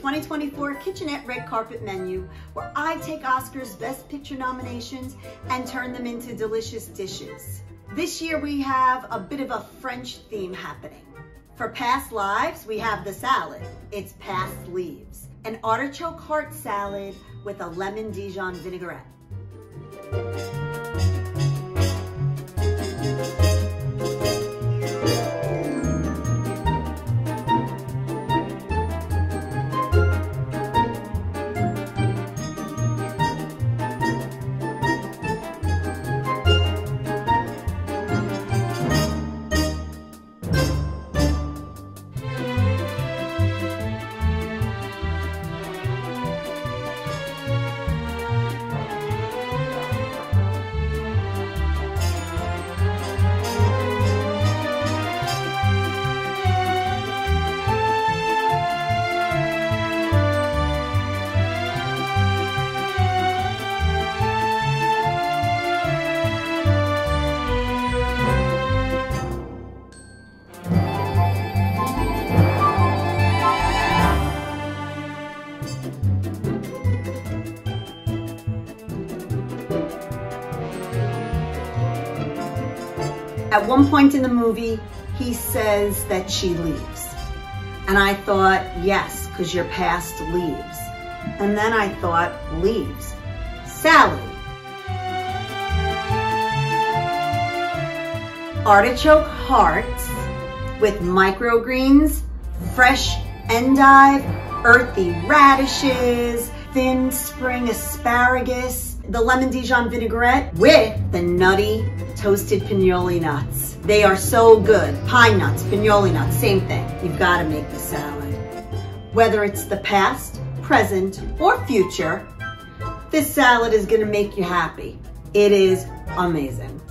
2024 Kitchenette Red Carpet Menu, where I take Oscar's Best Picture nominations and turn them into delicious dishes. This year we have a bit of a French theme happening. For past lives, we have the salad. It's past leaves. An artichoke heart salad with a lemon Dijon vinaigrette. At one point in the movie, he says that she leaves. And I thought, yes, because your past leaves. And then I thought, leaves. Salad. Artichoke hearts with microgreens, fresh endive, earthy radishes, thin spring asparagus, the lemon Dijon vinaigrette with the nutty toasted pinoli nuts. They are so good. Pine nuts, pinoli nuts, same thing. You've got to make the salad. Whether it's the past, present, or future, this salad is going to make you happy. It is amazing.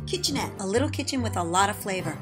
Kitchenette, a little kitchen with a lot of flavor.